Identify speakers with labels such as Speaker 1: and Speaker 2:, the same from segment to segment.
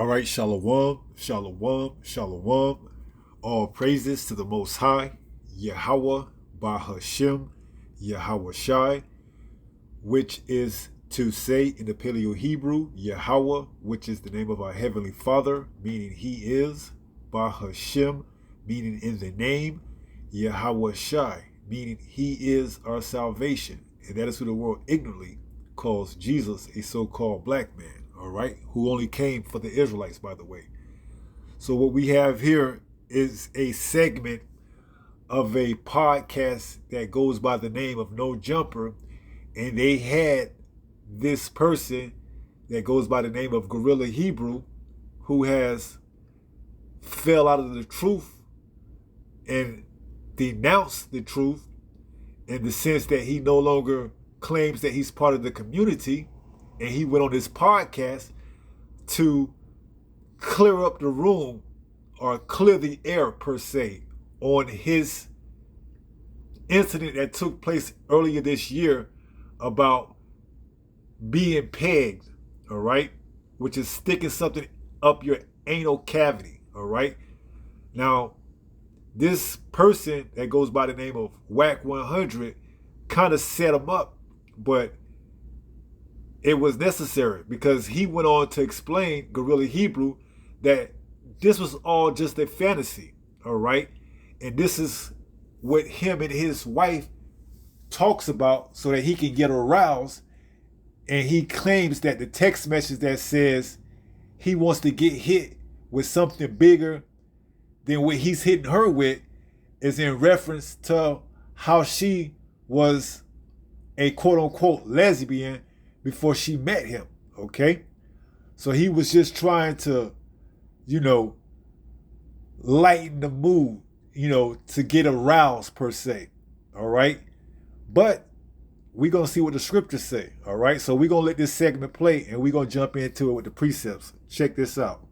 Speaker 1: All right, shalom, shalom, shalom. All praises to the Most High, Yahweh, Bahashem, Yahweh Shai, which is to say in the Paleo Hebrew, Yahweh, which is the name of our Heavenly Father, meaning He is, Bahashem, meaning in the name, Yahweh Shai, meaning He is our salvation. And that is who the world ignorantly calls Jesus a so-called black man. All right, who only came for the Israelites, by the way. So what we have here is a segment of a podcast that goes by the name of No Jumper, and they had this person that goes by the name of Guerrilla Hebrew, who has fell out of the truth and denounced the truth in the sense that he no longer claims that he's part of the community. And he went on this podcast to clear up the room or clear the air, per se, on his incident that took place earlier this year about being pegged, all right? Which is sticking something up your anal cavity, all right? Now, this person that goes by the name of Whack 100 kind of set him up, but it was necessary because he went on to explain, Guerrilla Hebrew, that this was all just a fantasy, all right? And this is what him and his wife talks about so that he can get aroused. And he claims that the text message that says he wants to get hit with something bigger than what he's hitting her with is in reference to how she was a quote-unquote lesbian before she met him, okay? So he was just trying to, lighten the mood, to get aroused, per se, all right? But we're going to see what the scriptures say, all right? So we're going to let this segment play, and we're going to jump into it with the precepts. Check this out.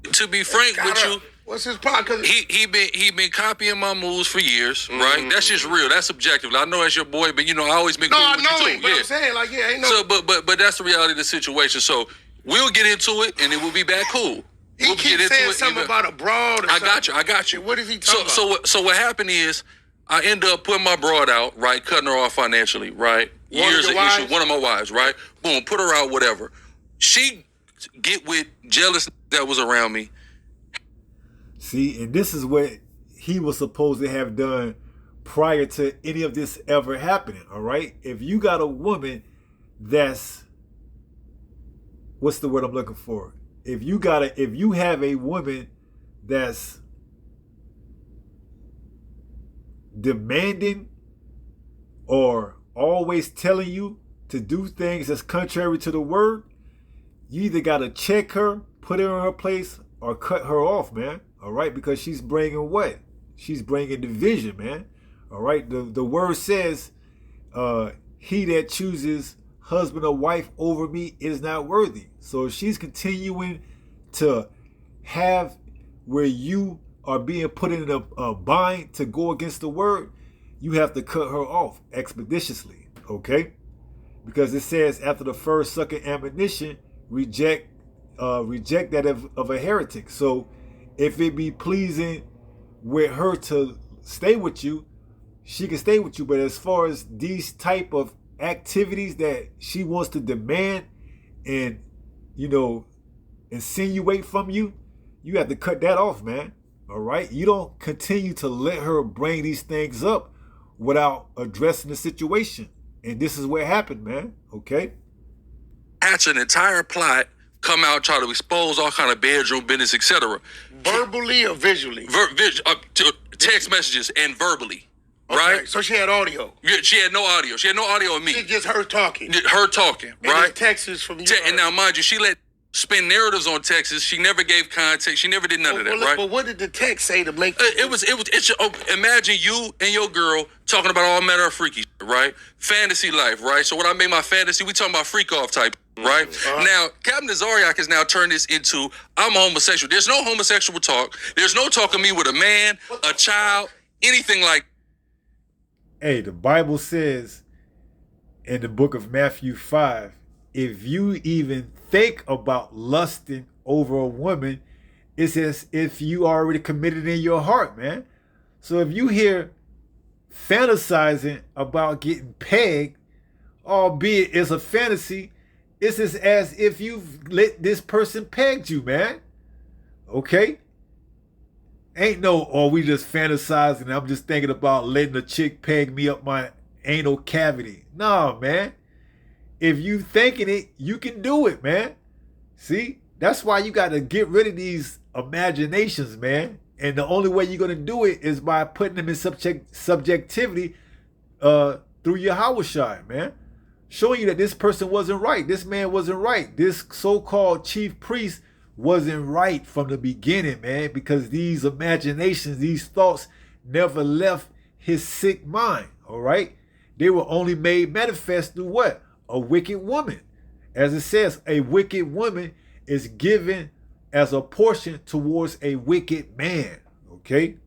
Speaker 2: To be frank with you,
Speaker 3: what's his podcast?
Speaker 2: he been copying my moves for years, right? That's just real. That's subjective. I know that's your boy, but I always been cool with you too.
Speaker 3: No, I know it, but I'm saying, ain't no.
Speaker 2: So, but that's the reality of the situation. So we'll get into it, and it will be back cool.
Speaker 3: He keeps saying something about a broad. Or
Speaker 2: I got you.
Speaker 3: What is he talking about?
Speaker 2: So what happened is, I end up putting my broad out, right, cutting her off financially, right. Years of issue. One of my wives, right. Boom, put her out, whatever. She get with jealous that was around me.
Speaker 1: See, and this is what he was supposed to have done prior to any of this ever happening, all right? If you got a woman that's, what's the word I'm looking for? If you have a woman that's demanding or always telling you to do things that's contrary to the word, you either got to check her, put her in her place, or cut her off, man. All right, because she's bringing what? She's bringing division, man. All right, the word says, he that chooses husband or wife over me is not worthy. So if she's continuing to have where you are being put in a bind to go against the word, you have to cut her off expeditiously, okay? Because it says after the first sucking ammunition, reject that of a heretic. So if it be pleasing with her to stay with you, she can stay with you. But as far as these type of activities that she wants to demand and, insinuate from you, you have to cut that off, man. All right? You don't continue to let her bring these things up without addressing the situation. And this is what happened, man. Okay?
Speaker 2: Hatch an entire plot, come out, try to expose all kind of bedroom business, etc.
Speaker 3: Verbally or visually?
Speaker 2: Text messages and verbally,
Speaker 3: okay,
Speaker 2: right?
Speaker 3: So she had audio.
Speaker 2: Yeah, she had no audio. She had no audio of me.
Speaker 3: It's just her talking.
Speaker 2: Her talking,
Speaker 3: and
Speaker 2: right?
Speaker 3: Texts from you.
Speaker 2: And now, mind you, she let spin narratives on Texas. She never gave context. She never did none of that, right?
Speaker 3: But what did the text say to make?
Speaker 2: Imagine you and your girl talking about all manner of freaky shit, right? Fantasy life, right? So when I made my fantasy, we talking about freak off type, right? Now, Captain Tazaryach has now turned this into, I'm a homosexual. There's no homosexual talk. There's no talk of me with a man, a child, anything like.
Speaker 1: Hey, the Bible says in the book of Matthew 5, if you even think about lusting over a woman, it's as if you already committed in your heart, man. So if you hear fantasizing about getting pegged, albeit it's a fantasy, it's as if you've let this person pegged you, man. Okay? Ain't no, oh, we just fantasizing. I'm just thinking about letting a chick peg me up my anal cavity. Nah, man. If you thinking it, you can do it, man. See? That's why you got to get rid of these imaginations, man. And the only way you're going to do it is by putting them in subjectivity through your Hawashai, man. Showing you that this person wasn't right. This man wasn't right. This so-called chief priest wasn't right from the beginning, man, because these imaginations, these thoughts never left his sick mind, all right? They were only made manifest through what? A wicked woman. As it says, a wicked woman is given as a portion towards a wicked man, okay?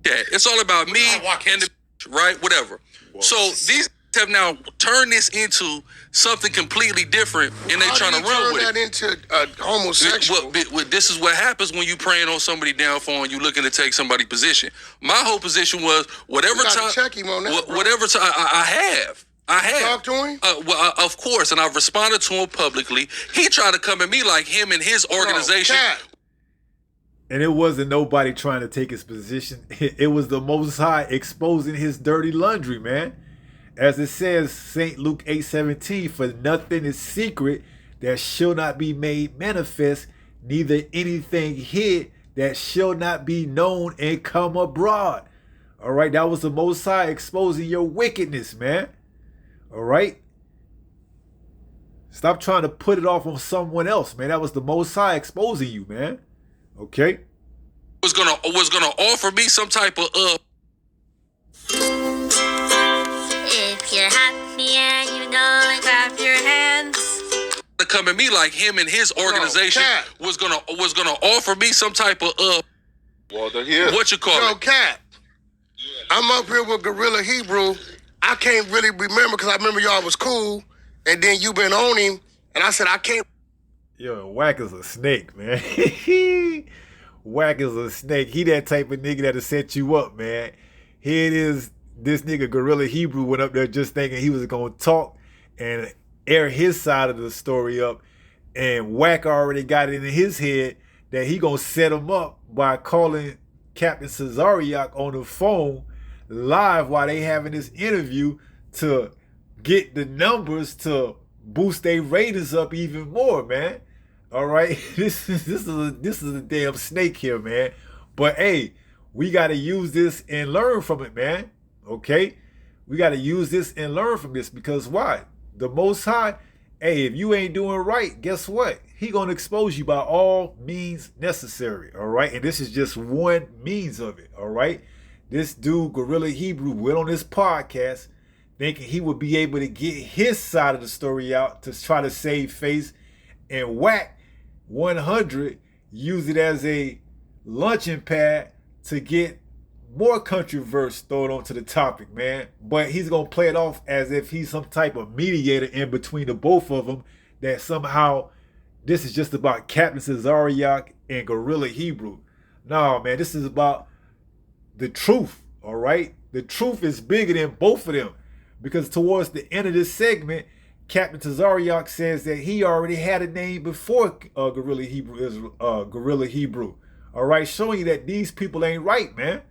Speaker 2: Yeah, it's all about me and the right, whatever. So these have now turned this into something completely different, and they trying to run with
Speaker 3: that
Speaker 2: it.
Speaker 3: into homosexual.
Speaker 2: This is what happens when you praying on somebody downfall and you looking to take somebody's position. My whole position was whatever
Speaker 3: You gotta
Speaker 2: time,
Speaker 3: check him on that, bro.
Speaker 2: whatever time I have.
Speaker 3: Talk to him?
Speaker 2: Of course, and I've responded to him publicly. He tried to come at me like him and his organization.
Speaker 1: And it wasn't nobody trying to take his position. It was the Most High exposing his dirty laundry, man. As it says, St. Luke 8:17, for nothing is secret that shall not be made manifest, neither anything hid that shall not be known and come abroad. All right, that was the Most High exposing your wickedness, man. All right? Stop trying to put it off on someone else, man. That was the Most High exposing you, man. Okay?
Speaker 2: Was gonna offer me some type of
Speaker 4: If you're happy and you know it, clap your hands.
Speaker 2: to come at me like him and his organization was gonna offer me some type of what you call it?
Speaker 3: Cat. I'm up here with Guerrilla Hebrew. I can't really remember because I remember y'all was cool, and then you been on him, and I said I can't.
Speaker 1: Yo, Whack is a snake, man. Whack is a snake. He that type of nigga that'll set you up, man. Here it is. This nigga Guerrilla Hebrew went up there just thinking he was gonna talk and air his side of the story up, and Whack already got it in his head that he gonna set him up by calling Captain Tazaryach on the phone live while they having this interview to get the numbers to boost their ratings up even more, man. All right, this is a damn snake here, man. But hey, we gotta use this and learn from it, man. Okay, we gotta use this and learn from this because why? The Most High, hey, if you ain't doing right, guess what? He gonna expose you by all means necessary. All right, and this is just one means of it. All right, this dude Guerrilla Hebrew went on this podcast thinking he would be able to get his side of the story out to try to save face, and Whack 100 use it as a launching pad to get more controversy thrown onto the topic, man. But he's gonna play it off as if he's some type of mediator in between the both of them, that somehow this is just about Captain Tazaryach and Guerrilla Hebrew. No, man, this is about the truth, all right? The truth is bigger than both of them, because towards the end of this segment, Captain Tazaryach says that he already had a name before Guerrilla Hebrew, all right? Showing you that these people ain't right, man,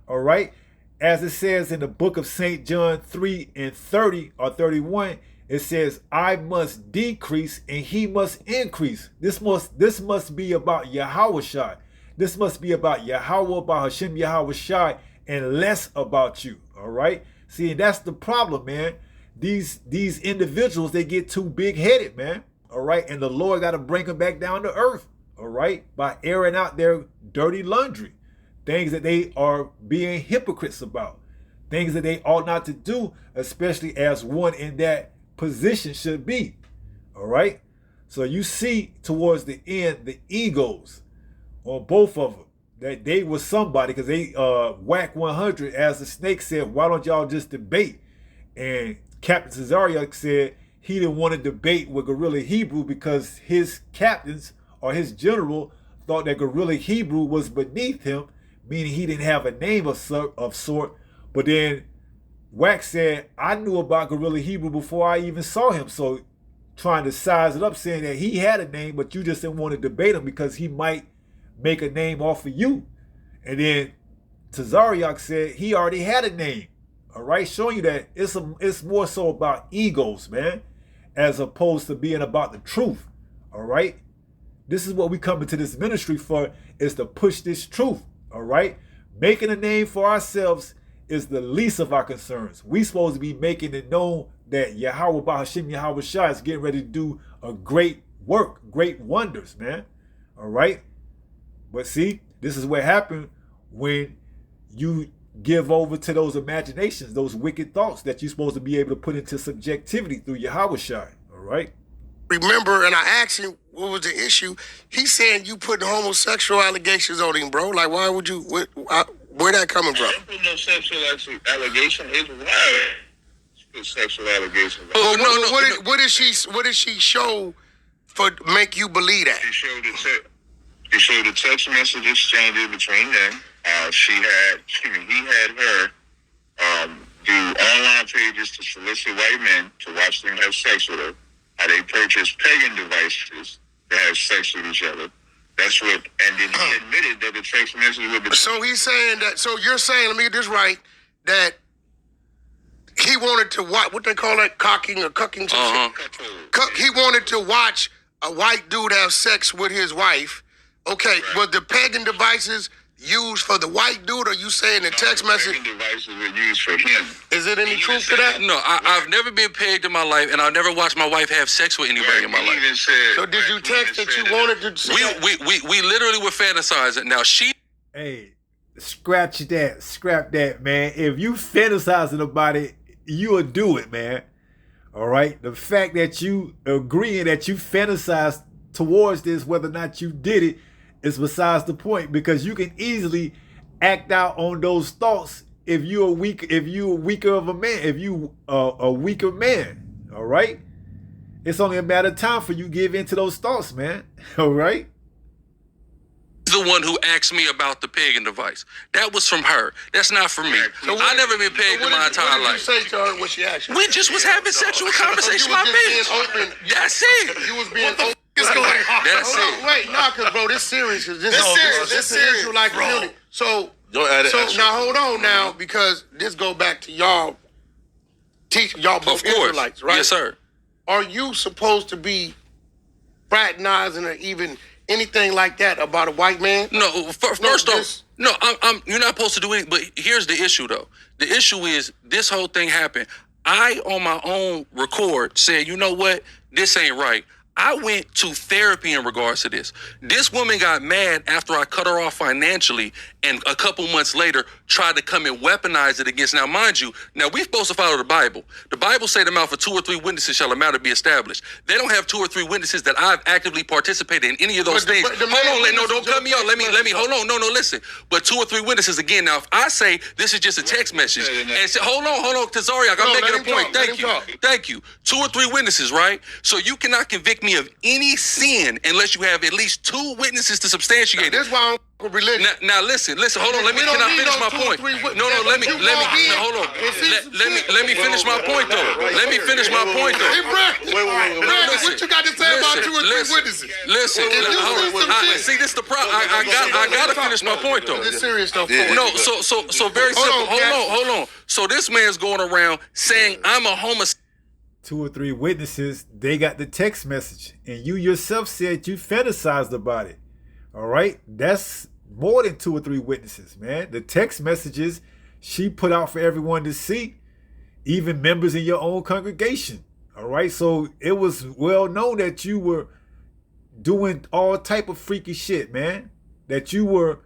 Speaker 1: all right? As it says in the book of St. John 3:30 or 31, it says, I must decrease and he must increase. This must be about Yahawashi. This must be about Yahweh, about Hashem Yahawashi, and less about you, all right? See, and that's the problem, man. These individuals, they get too big-headed, man, all right? And the Lord got to bring them back down to earth, all right? By airing out their dirty laundry, things that they are being hypocrites about, things that they ought not to do, especially as one in that position should be, all right? So you see towards the end, the egos on both of them, that they was somebody, because they Whack 100, as the snake said, why don't y'all just debate? And Captain Tazaryach said he didn't want to debate with Guerrilla Hebrew because his captains or his general thought that Guerrilla Hebrew was beneath him, meaning he didn't have a name of sort. But then Wax said, I knew about Guerrilla Hebrew before I even saw him. So trying to size it up, saying that he had a name, but you just didn't want to debate him because he might make a name off of you. And then tazaryach said he already had a name. All right, showing you that it's more so about egos, man, as opposed to being about the truth. All right, this is what we come into this ministry for, is to push this truth. All right, making a name for ourselves is the least of our concerns. We supposed to be making it known that Yahweh Bahashim Yahweh Shai is getting ready to do a great work, great wonders, man. All right, but see, this is what happened when you give over to those imaginations, those wicked thoughts that you're supposed to be able to put into subjectivity through Yahweh Shai. All right.
Speaker 3: Remember, and I asked him what was the issue. He's saying you putting homosexual allegations on him, bro. Like, why would you? Where that coming from?
Speaker 5: I don't put no sexual allegation. It's wild. Put sexual allegations.
Speaker 3: Oh no! What did she show for make you believe that?
Speaker 5: It showed the text message exchanges between them. He had her do online pages to solicit white men to watch them have sex with her. How they purchased pagan devices to have sex with each other. That's what, and then he admitted that the text message would be.
Speaker 3: So he's saying that. So you're saying, let me get this right, that he wanted to watch what they call that, cocking or cucking. He wanted to watch a white dude have sex with his wife. Okay, right. Was the pagan devices used for the white dude, or you saying the text message?
Speaker 5: Pagan devices were used for him.
Speaker 3: Is it any truth to that?
Speaker 2: No, I've never been pegged in my life, and I've never watched my wife have sex with anybody in my life.
Speaker 3: So did you text that you wanted to see?
Speaker 2: We literally were fantasizing. Now
Speaker 1: Hey, scrap that, man. If you fantasizing about it, you'll do it, man. All right. The fact that you agreeing that you fantasized towards this, whether or not you did it, is besides the point, because you can easily act out on those thoughts if you're weaker of a man, if you a weaker man. All right. It's only a matter of time for you give in to those thoughts, man. All right.
Speaker 2: the one who asked me about the pagan device. That was from her. That's not from me.
Speaker 3: So
Speaker 2: I never been pegged in my entire life.
Speaker 3: What did you say to her when she asked you?
Speaker 2: We just was having sexual conversation. My bitch. That's it.
Speaker 3: You was being open.
Speaker 2: That's it.
Speaker 3: Wait, nah, cause bro, this serious. This serious. Like community. So now hold on now, because this go back to y'all. Teach y'all both Israelites, right?
Speaker 2: Yes, sir.
Speaker 3: Are you supposed to be fraternizing or even anything like that about a white man?
Speaker 2: No. First off, no. You're not supposed to do anything. But here's the issue, though. The issue is this whole thing happened. I, on my own record, said, you know what? This ain't right. I went to therapy in regards to this. This woman got mad after I cut her off financially, and a couple months later tried to come and weaponize it against. Now, mind you, now we're supposed to follow the Bible. The Bible say the mouth of 2 or 3 witnesses shall a matter be established. They don't have 2 or 3 witnesses that I've actively participated in any of those things. Hold on, don't cut me off. Let me, hold on. No, listen. But 2 or 3 witnesses again. Now, if I say this is just a text message, and say, hold on, tazaryach, I'm making a point. Thank you. 2 or 3 witnesses, right? So you cannot convict me of any sin unless you have at least 2 witnesses to substantiate it.
Speaker 3: That's why I don't fuck with religion.
Speaker 2: Now listen. Hold on. Can I finish my point? No. Let me finish my point though. Let me finish my point though.
Speaker 3: Hey, Brad, what you got to say about 2 or 3 witnesses?
Speaker 2: Listen. See, this is the problem. I gotta finish my point though.
Speaker 3: This serious stuff.
Speaker 2: No. So very simple. Hold on. So this man's going around saying I'm a homosexual.
Speaker 1: 2 or 3 witnesses, they got the text message, and you yourself said you fantasized about it. All right, that's more than 2 or 3 witnesses, man. The text messages she put out for everyone to see, even members in your own congregation. All right, so it was well known that you were doing all type of freaky shit, man. That you were,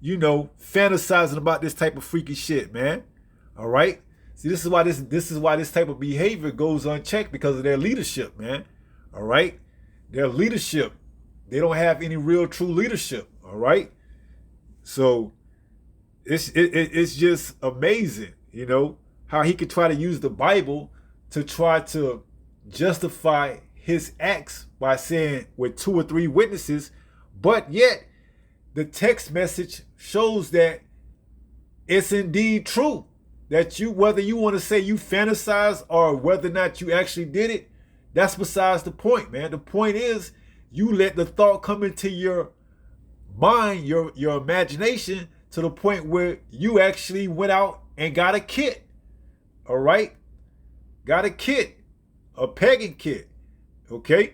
Speaker 1: fantasizing about this type of freaky shit, man. All right. See, this is why this type of behavior goes unchecked, because of their leadership, man. All right, their leadership, they don't have any real true leadership. All right, so it's just amazing, how he could try to use the Bible to try to justify his acts by saying with 2 or 3 witnesses, but yet the text message shows that it's indeed true. That you, whether you want to say you fantasize or whether or not you actually did it, that's besides the point, man. The point is you let the thought come into your mind, your imagination, to the point where you actually went out and got a kit. All right? Got a kit. A pegging kit. Okay?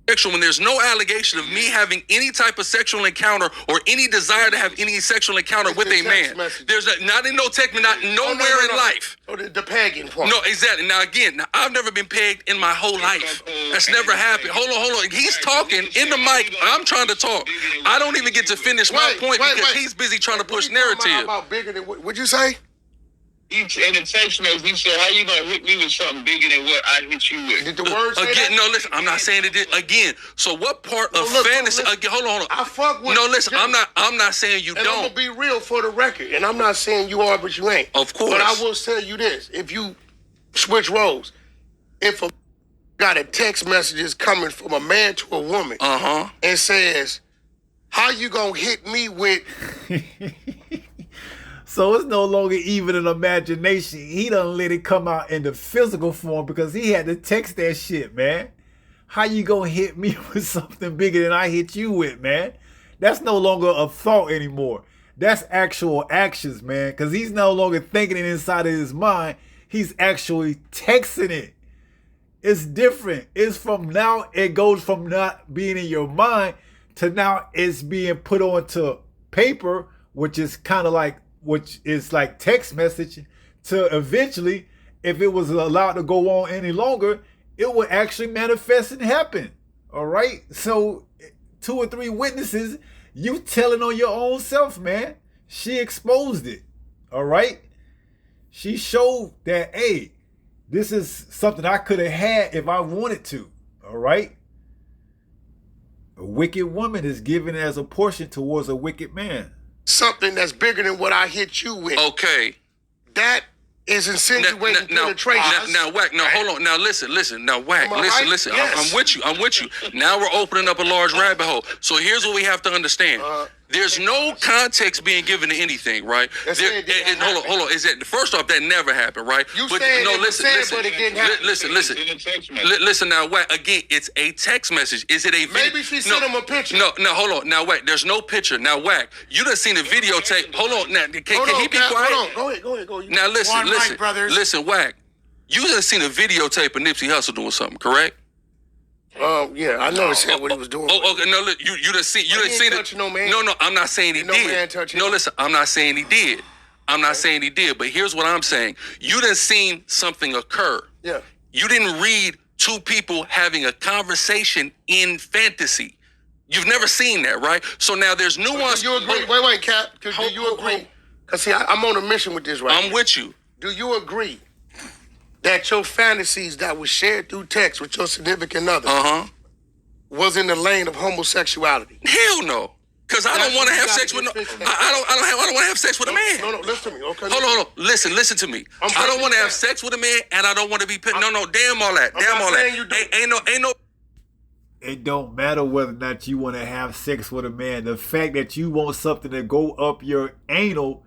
Speaker 2: Sexual when there's no allegation of me having any type of sexual encounter or any desire to have any sexual encounter with a man. There's not in no text, not nowhere in life.
Speaker 3: Oh, the pegging part.
Speaker 2: No, exactly. Now again, I've never been pegged in my whole life. That's never happened. Hold on. He's talking in the mic. I'm trying to talk. I don't even get to finish my point because he's busy trying to push narrative.
Speaker 3: About bigger than what'd you say?
Speaker 5: In the text message, he said, "How you gonna hit me with something bigger than what I hit you with?"
Speaker 3: Did the word say
Speaker 2: again?
Speaker 3: That?
Speaker 2: No, listen. I'm not saying it again. So what part of fantasy? Hold on.
Speaker 3: I fuck with.
Speaker 2: No, listen. I'm not saying you
Speaker 3: and
Speaker 2: don't.
Speaker 3: I'm gonna be real for the record, and I'm not saying you are, but you ain't.
Speaker 2: Of course.
Speaker 3: But I will tell you this: if you switch roles, if a got a text messages coming from a man to a woman, and says, "How you gonna hit me with?"
Speaker 1: So it's no longer even an imagination. He done let it come out in the physical form because he had to text that shit, man. How you gonna hit me with something bigger than I hit you with, man? That's no longer a thought anymore. That's actual actions, man. Because he's no longer thinking it inside of his mind. He's actually texting it. It's different. It's from now, it goes from not being in your mind to now it's being put onto paper, which is like text message, to eventually, if it was allowed to go on any longer, it would actually manifest and happen. All right? So 2 or 3 witnesses, you telling on your own self, man. She exposed it. All right? She showed that, hey, this is something I could have had if I wanted to. All right? A wicked woman is given as a portion towards a wicked man.
Speaker 3: Something that's bigger than what I hit you with.
Speaker 2: Okay.
Speaker 3: That is insinuating penetration.
Speaker 2: Now, Wack. Now, hold on. Now, listen. Now, Wack. Listen.
Speaker 3: Yes.
Speaker 2: I'm with you. Now we're opening up a large rabbit hole. So here's what we have to understand. There's no context being given to anything, right? Hold on. Is that first off, that never happened, right?
Speaker 3: You but listen. But it didn't happen.
Speaker 2: Listen. Now, Wack. Again, it's a text message. Is it a video?
Speaker 3: Maybe she sent him a picture.
Speaker 2: No. Hold on. Now, Wack. There's no picture. Now, Wack. You done seen the videotape. Hold on. Now, can he be quiet?
Speaker 3: Hold on. Go ahead.
Speaker 2: Now, listen, Wack. You done seen a videotape of Nipsey Hussle doing something, correct?
Speaker 3: Yeah, I noticed what he was doing.
Speaker 2: Okay, no, look, you done seen it.
Speaker 3: No, man.
Speaker 2: No, I'm not saying he did.
Speaker 3: Man touching
Speaker 2: no, listen, I'm not saying he did. I'm not saying he did, but here's what I'm saying. You done seen something occur.
Speaker 3: Yeah.
Speaker 2: You didn't read 2 people having a conversation in fantasy. You've never seen that, right? So now there's nuance.
Speaker 3: Do you agree? Wait, Cap. Do you agree? Because see, I'm on a mission with this right
Speaker 2: I'm with you.
Speaker 3: Do you agree that your fantasies that was shared through text with your significant other was in the lane of homosexuality?
Speaker 2: Hell no. Because I don't want to have sex with I don't want to have sex with a man.
Speaker 3: No, listen to me. Okay.
Speaker 2: Hold on. Listen to me. I don't want to have sex with a man, and I don't want to be put. No, damn all that. Ain't no.
Speaker 1: It don't matter whether or not you want to have sex with a man. The fact that you want something to go up your anal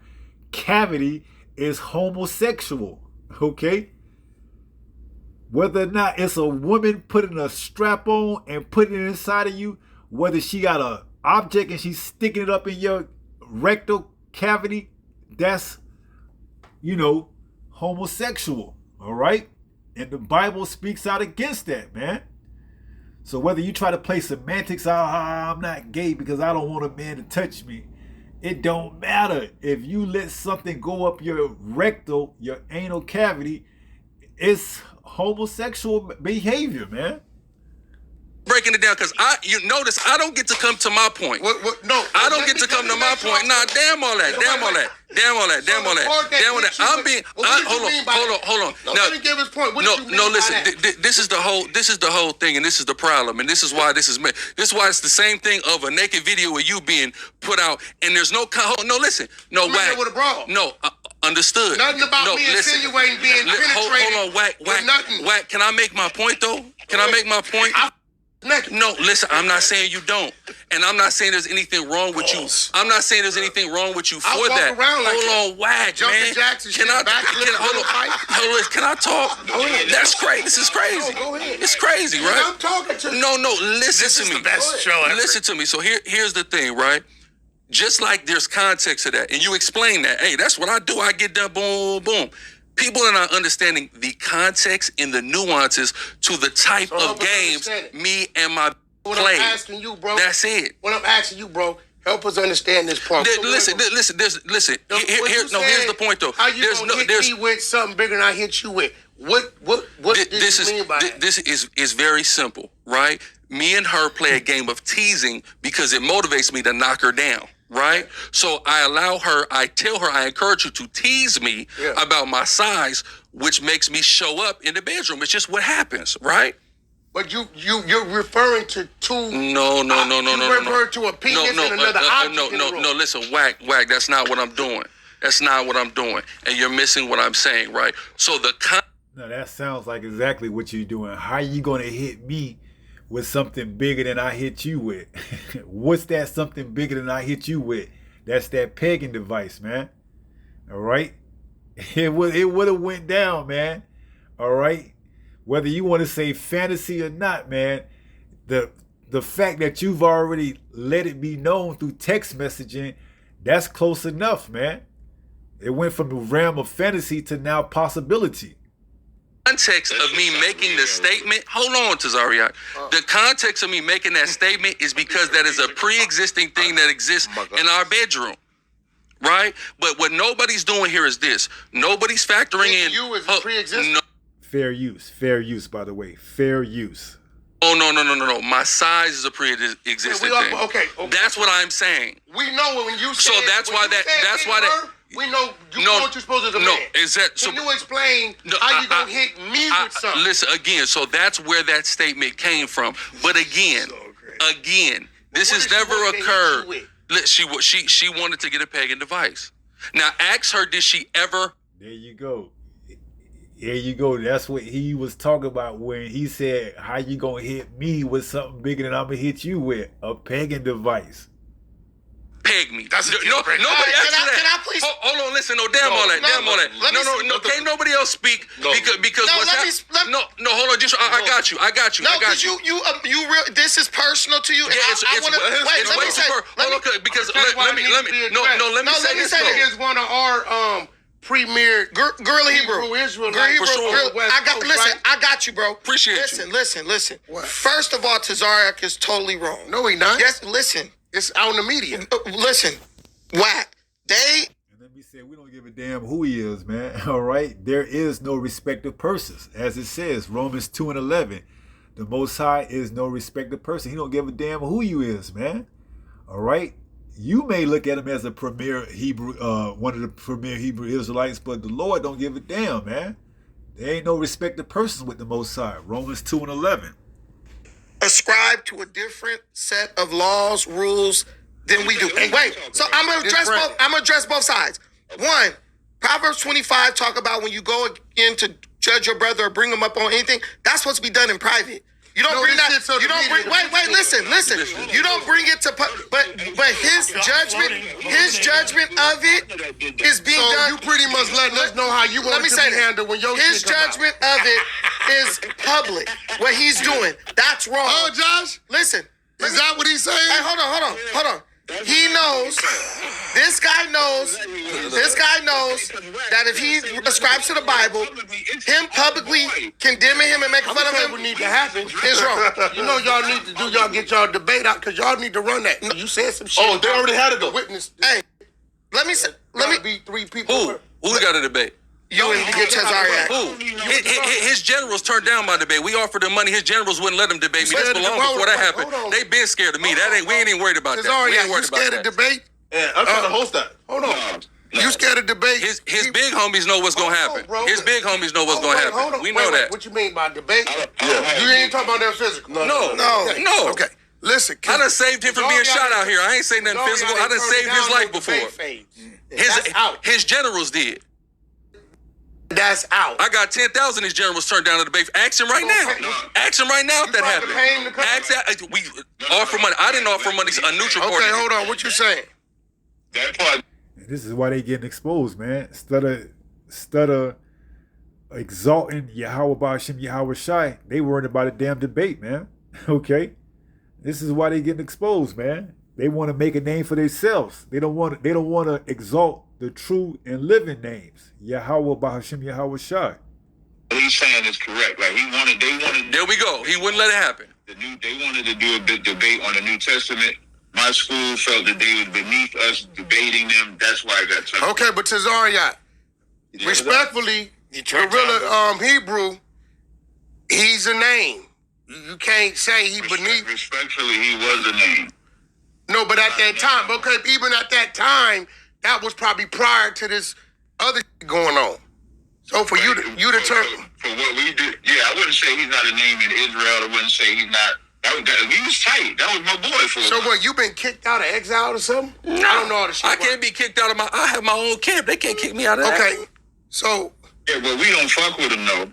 Speaker 1: cavity is homosexual. Okay? Whether or not it's a woman putting a strap on and putting it inside of you, whether she got a object and she's sticking it up in your rectal cavity, that's, homosexual. All right? And the Bible speaks out against that, man. So whether you try to play semantics, I'm not gay because I don't want a man to touch me. It don't matter. If you let something go up your rectal, your anal cavity, it's homosexual behavior, man.
Speaker 2: Breaking it down, because you notice I don't get to come to my point.
Speaker 3: No,
Speaker 2: I don't get to come to my point. Nah, damn all that. I'm being. Hold on.
Speaker 3: Now, let me give his point.
Speaker 2: Listen. This is the whole thing, and this is the problem, and this is why this is why it's the same thing of a naked video of you being put out, and there's no. No, listen. No, Wack.
Speaker 3: With a bra.
Speaker 2: No, Understood.
Speaker 3: Nothing about me insinuating being penetrated.
Speaker 2: Hold on, Whack.
Speaker 3: Nothing.
Speaker 2: Whack, can I make my point, though? Can I make my point? No, listen, I'm not saying you don't. And I'm not saying there's anything wrong with you. I'm not saying there's anything wrong with you for that. Hold on, Whack, man. Can I talk? That's crazy. This is crazy. It's crazy, right?
Speaker 3: I'm talking to you.
Speaker 2: No, listen to me.
Speaker 3: This is the best show ever.
Speaker 2: Listen to me. So here's the thing, right? Just like there's context to that, and you explain that. Hey, that's what I do. I get done, boom, boom. People are not understanding the context and the nuances to the type of games me and my play.
Speaker 3: I'm asking you, bro.
Speaker 2: That's it.
Speaker 3: What I'm asking you, bro, help us understand this part.
Speaker 2: Listen. Here's the point, though.
Speaker 3: How you gonna hit me with something bigger than I hit you with? What did you mean by that?
Speaker 2: This is very simple, right? Me and her play a game of teasing because it motivates me to knock her down. Right? So I tell her, I encourage you to tease me about my size, which makes me show up in the bedroom. It's just what happens, right?
Speaker 3: But you're referring to two.
Speaker 2: No.
Speaker 3: You're referring to a penis and another object.
Speaker 2: No. Listen, whack. That's not what I'm doing. That's not what I'm doing. And you're missing what I'm saying, right? So
Speaker 1: now that sounds like exactly what you're doing. How you gonna hit me with something bigger than I hit you with? What's that something bigger than I hit you with? That's that pegging device, man. All right? It would have went down, man. All right? Whether you want to say fantasy or not, man, the fact that you've already let it be known through text messaging, that's close enough, man. It went from the realm of fantasy to now possibility.
Speaker 2: Context of me making the statement, hold on, tazaryach. The context of me making that statement is because that is a pre-existing thing that exists in our bedroom, right? But what nobody's doing here is this. Nobody's factoring in.
Speaker 3: You is pre-existing.
Speaker 2: No.
Speaker 1: Fair use, by the way. Fair use.
Speaker 2: Oh, no. My size is a pre-existing thing.
Speaker 3: Okay.
Speaker 2: That's what I'm saying.
Speaker 3: We know when you say.
Speaker 2: So that's why that.
Speaker 3: We know you know what you're supposed to do. No,
Speaker 2: is that so?
Speaker 3: Can you explain how you gonna hit me with something?
Speaker 2: Listen again. So that's where that statement came from. But again, this has never occurred. She wanted to get a pagan device. Now ask her, did she ever?
Speaker 1: There you go. That's what he was talking about when he said, "How you gonna hit me with something bigger than I'm gonna hit you with? A pagan device."
Speaker 2: Peg me.
Speaker 3: That's
Speaker 2: nobody asked for that.
Speaker 3: Can I please?
Speaker 2: Hold on, listen. No, damn all that. No. Can't nobody else speak because what's happening? No, hold on. Just I got you.
Speaker 3: No, because you this is personal to you.
Speaker 2: Yeah, it's way too personal. Because let me say this.
Speaker 3: Is one of our premier
Speaker 2: For
Speaker 3: Guerrilla
Speaker 2: sure.
Speaker 3: I got you, bro.
Speaker 2: Appreciate you.
Speaker 3: Listen. First of all, tazaryach is totally wrong. No, he not. Yes, listen. It's out in the media. Listen, Whack. And
Speaker 1: let me say, we don't give a damn who he is, man. All right? There is no respect of persons. As it says, Romans 2:11. The Most High is no respect of person. He don't give a damn who you is, man. All right? You may look at him as a premier Hebrew, one of the premier Hebrew Israelites, but the Lord don't give a damn, man. There ain't no respect of persons with the Most High. Romans 2:11.
Speaker 3: Ascribe to a different set of laws, rules than we do. Wait, so I'm gonna address both sides. One, Proverbs 25 talk about when you go in to judge your brother or bring him up on anything, that's supposed to be done in private. You don't bring that. You don't bring. Wait. Listen. You don't bring it to. But his judgment of it is being done. You pretty much letting us know how you want it to be handled when your his judgment of it is public. What he's doing, that's wrong. Oh, Josh, listen. Is that what he's saying? Hey, hold on. He knows. This guy knows that if he ascribes to the Bible, him publicly condemning him and making fun of him would need to happen is wrong. You know y'all need to do y'all get y'all debate out because y'all need to run that. You said some shit.
Speaker 5: Oh, they already had it though.
Speaker 3: Witness. Hey, let me be three people.
Speaker 2: Who got a debate?
Speaker 3: You and tazaryach.
Speaker 2: Who? His generals turned down my debate. We offered him money. His generals wouldn't let him debate me. That's long before that happened. They been scared of me. We ain't even worried about that. We ain't worried about that. You scared of debate?
Speaker 5: Yeah, I'm trying to host that.
Speaker 3: Hold on. You scared of debate?
Speaker 2: His big homies know what's gonna happen. His big homies know what's gonna happen. We know that.
Speaker 3: What you mean by debate? You ain't talking about that physical.
Speaker 2: No.
Speaker 3: Okay. Listen,
Speaker 2: I done saved him from being shot out here. I ain't saying nothing physical. I done saved his life before. His generals did.
Speaker 3: That's out.
Speaker 2: I got 10,000 these generals turned down to debate. Ask him right now. Ask him right now if that happened. Ask that. We offer money. I didn't offer money. A neutral party.
Speaker 3: Okay, hold on. What you saying?
Speaker 5: That part.
Speaker 1: This is why they getting exposed, man. Instead of exalting Yahweh Ba'ashem Yahweh Shai, they worried about a damn debate, man. Okay? This is why they getting exposed, man. They want to make a name for themselves. They don't want to exalt the true and living names. Yahweh Ba'ashem Yahweh Shai.
Speaker 5: What he's saying is correct. Like they wanted.
Speaker 2: There we go. He wouldn't let it happen.
Speaker 5: They wanted to do a big debate on the New Testament. My school felt that they was beneath us debating them. That's why I got touched.
Speaker 3: Okay, but Tazaryach, respectfully, Guerrilla Hebrew, he's a name. You can't say he beneath.
Speaker 5: Respectfully, he was a name.
Speaker 3: No, but at that time, okay, even at that time, that was probably prior to this other going on. So for you to turn
Speaker 5: for what we did, yeah, I wouldn't say he's not a name in Israel. I wouldn't say he's not. He was tight. That was my boy for.
Speaker 3: So what? You been kicked out of exile or something? No, I don't know all the shit.
Speaker 2: I can't be kicked out of my. I have my own camp. They can't kick me out of that.
Speaker 3: Okay, so
Speaker 5: yeah, but we don't fuck with him though.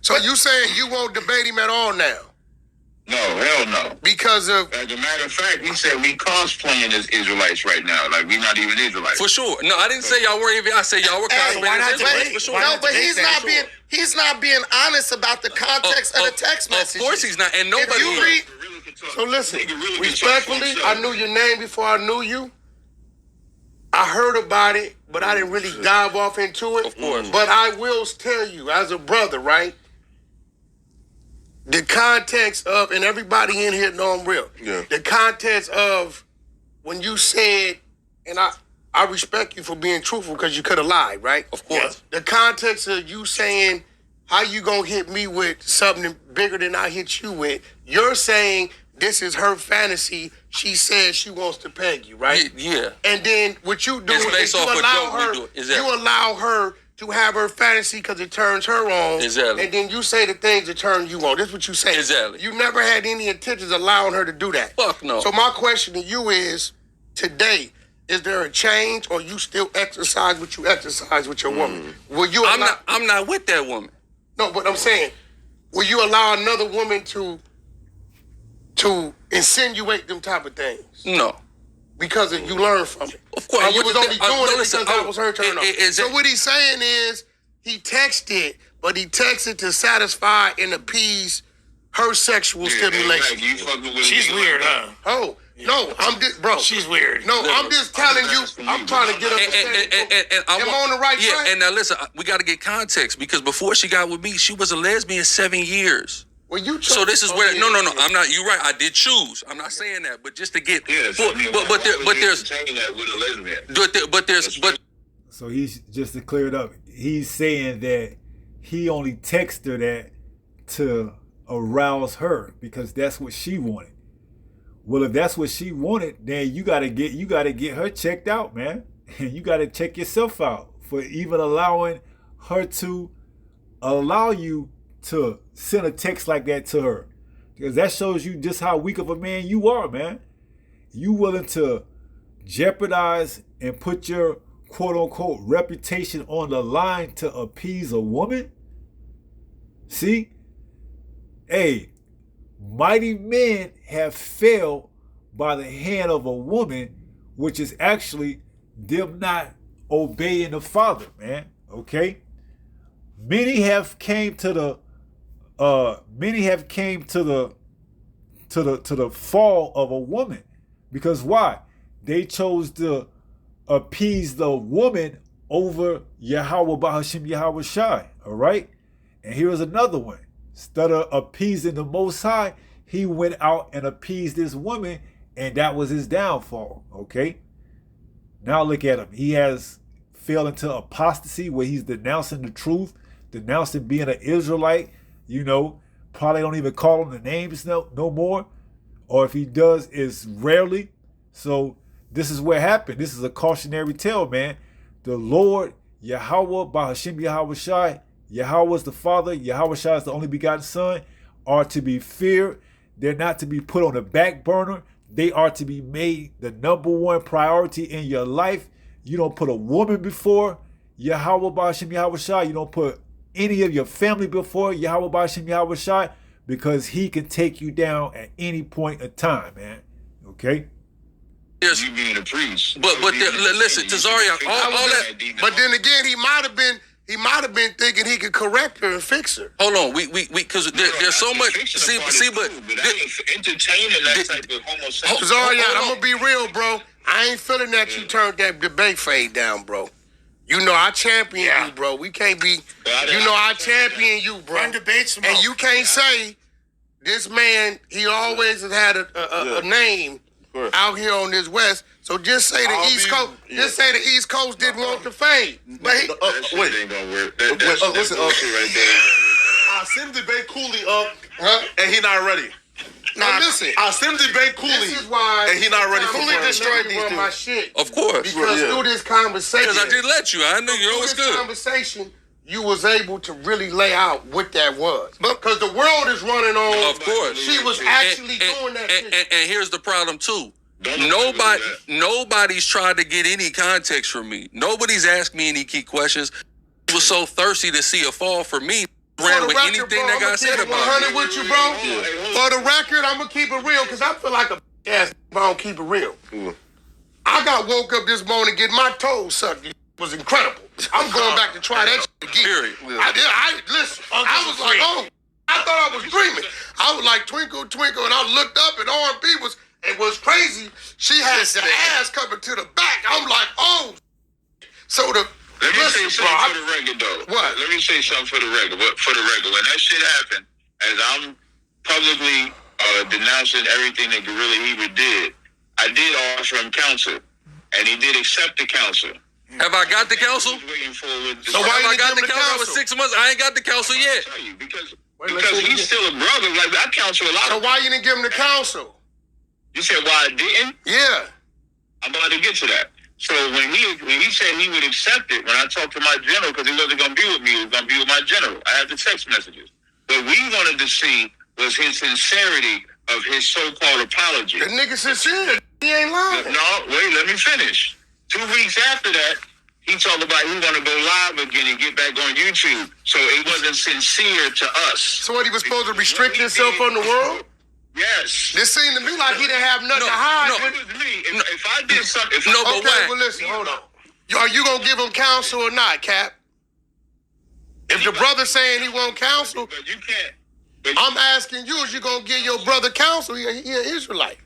Speaker 3: So you saying you won't debate him at all now?
Speaker 5: No, hell no.
Speaker 3: Because of...
Speaker 5: As a matter of fact, he said we cosplaying as Israelites right now. Like, we not even Israelites.
Speaker 2: For sure. No, I didn't say y'all were even... I said y'all were cosplaying as Israelites, for sure.
Speaker 6: No, but he's not being honest about the context of the text message.
Speaker 2: Of course he's not. And nobody...
Speaker 3: If you read... So listen, respectfully, I knew your name before I knew you. I heard about it, but I didn't really dive off into it.
Speaker 2: Of course.
Speaker 3: But I will tell you, as a brother, right? The context of, and everybody in here know I'm real.
Speaker 6: Yeah.
Speaker 3: The context of when you said, and I respect you for being truthful because you could have lied, right?
Speaker 2: Of course.
Speaker 3: The context of you saying, how you gonna hit me with something bigger than I hit you with? You're saying this is her fantasy. She says she wants to peg you, right?
Speaker 2: Yeah.
Speaker 3: And then what you do
Speaker 2: is
Speaker 3: you allow her to have her fantasy because it turns her on.
Speaker 2: Exactly.
Speaker 3: And then you say the things that turn you on. This is what you say.
Speaker 2: Exactly.
Speaker 3: You never had any intentions of allowing her to do that.
Speaker 2: Fuck no.
Speaker 3: So my question to you is, today, is there a change or you still exercise what you exercise with your woman? Will you allow...
Speaker 2: I'm not with that woman.
Speaker 3: No, but I'm saying, will you allow another woman to insinuate them type of things?
Speaker 2: No.
Speaker 3: Because you learned from it.
Speaker 2: Of course.
Speaker 3: And you was only doing it
Speaker 2: listen,
Speaker 3: because that was her turn on. So what he's saying is, he texted, but he texted to satisfy and appease her sexual stimulation.
Speaker 6: She's weird, huh?
Speaker 3: Oh, no, I'm just, bro.
Speaker 6: She's weird.
Speaker 3: No, I'm just telling you, I'm trying to get up I'm on the right track.
Speaker 2: Yeah, and now listen, we got to get context because before she got with me, she was a lesbian 7 years.
Speaker 3: Well, you
Speaker 2: so this is where no, I'm not. You're right. I did choose. I'm not saying that, but just to get.
Speaker 1: So he's just to clear it up. He's saying that he only texted her that to arouse her because that's what she wanted. Well, if that's what she wanted, then you gotta get her checked out, man. And you gotta check yourself out for even allowing her to allow you to send a text like that to her. Because that shows you just how weak of a man you are, man. You willing to jeopardize and put your quote-unquote reputation on the line to appease a woman? See? Hey, mighty men have failed by the hand of a woman, which is actually them not obeying the Father, man. Okay? Many have came to the fall of a woman. Because why? They chose to appease the woman over Yahweh Ba'ashem Yahweh Shai. All right? And here's another one. Instead of appeasing the Most High, he went out and appeased this woman, and that was his downfall. Okay? Now look at him. He has fell into apostasy where he's denouncing the truth, denouncing being an Israelite. You know, probably don't even call him the names no more. Or if he does, it's rarely. So this is what happened. This is a cautionary tale, man. The Lord, Yahweh, Ba'ashem Yahweh Shai, Yahweh is the Father, Yahweh Shai is the only begotten Son, are to be feared. They're not to be put on the back burner. They are to be made the number one priority in your life. You don't put a woman before Yahweh Ba'Shem Yahweh Shai. You don't put any of your family before Yahweh Ba'Shem Yahweh Shai, because he can take you down at any point in time, man. Okay?
Speaker 2: Yes.
Speaker 5: You being a priest.
Speaker 2: But listen, tazaryach, all that.
Speaker 3: But then again, he might have been thinking he could correct her and fix her.
Speaker 2: Hold on, we because there's so much. See, but
Speaker 5: entertaining that type of homosexual.
Speaker 3: Tazaryach, I'm gonna be real, bro. I ain't feeling that you turned that debate fade down, bro. You know I champion you, bro. We can't be. You know I champion you, bro.
Speaker 6: Run debates,
Speaker 3: and you can't say this man. He always has had a name out here on this West. So just say the East Coast. Just say the East Coast didn't want the fade.
Speaker 5: But he, wait, ain't gonna work.
Speaker 6: Listen,
Speaker 5: right there.
Speaker 6: I sent him debate Cooley and he not ready.
Speaker 3: Now listen,
Speaker 6: I sent him debate Cooley,
Speaker 3: this is why
Speaker 6: and he not ready for
Speaker 3: Cooley
Speaker 6: it.
Speaker 3: destroyed my shit.
Speaker 2: of course,
Speaker 3: Because through this conversation,
Speaker 2: because I did let you. I knew you know it's
Speaker 3: through this
Speaker 2: good.
Speaker 3: conversation, you was able to really lay out what that was. Because the world is running on.
Speaker 2: Of course,
Speaker 3: She was actually doing that shit.
Speaker 2: And here's the problem too.
Speaker 5: Nobody.
Speaker 2: Nobody's tried to get any context from me. Nobody's asked me any key questions. I was so thirsty to see a fall for me. Ran with anything that got said about
Speaker 3: 100
Speaker 2: me.
Speaker 3: with you, bro. For the record, I'm gonna keep it real because I feel like a ass if I don't keep it real. I got woke up this morning getting my toes sucked. It was incredible. I'm going back to try that shit again.
Speaker 2: Period.
Speaker 3: Listen, I was like, oh, I thought I was dreaming. I was like twinkle, twinkle, and I looked up and R&B was. It was crazy. She had the ass coming to the back. I'm like, oh. So
Speaker 5: Let me say something for the record, though.
Speaker 3: What?
Speaker 5: Let me say something for the record. When that shit happened, as I'm publicly denouncing everything that Guerrilla Hebrew did, I did offer him counsel, and he did accept the counsel.
Speaker 2: Have I got the counsel?
Speaker 3: So why
Speaker 2: Have I
Speaker 3: you
Speaker 2: got
Speaker 3: didn't
Speaker 2: the
Speaker 3: give him the
Speaker 2: counsel? I
Speaker 3: counsel?
Speaker 2: was 6 months. I ain't got the counsel yet.
Speaker 5: Because he's still a brother. Like, I counsel a lot
Speaker 3: So
Speaker 5: of
Speaker 3: why you didn't give him the counsel?
Speaker 5: You said why I didn't?
Speaker 3: Yeah.
Speaker 5: I'm about to get to that. So when he said he would accept it, when I talked to my general, because he wasn't going to be with me, he was going to be with my general. I had the text messages. What we wanted to see was his sincerity of his so-called apology.
Speaker 3: The nigga sincere. He ain't lying.
Speaker 5: No, wait, let me finish. 2 weeks after that, he talked about he want to go live again and get back on YouTube. So it wasn't sincere to us.
Speaker 3: So what, he was supposed to restrict himself from the world?
Speaker 5: Yes.
Speaker 3: This seemed to me like he didn't have nothing to hide.
Speaker 5: No, it was me. If I did something...
Speaker 2: but
Speaker 3: Okay,
Speaker 2: why?
Speaker 3: well listen, hold on. Are you going to give him counsel or not, Cap? If the brother saying he won't counsel,
Speaker 5: But you can't...
Speaker 3: I'm asking you, is you going to give your brother counsel? He an Israelite.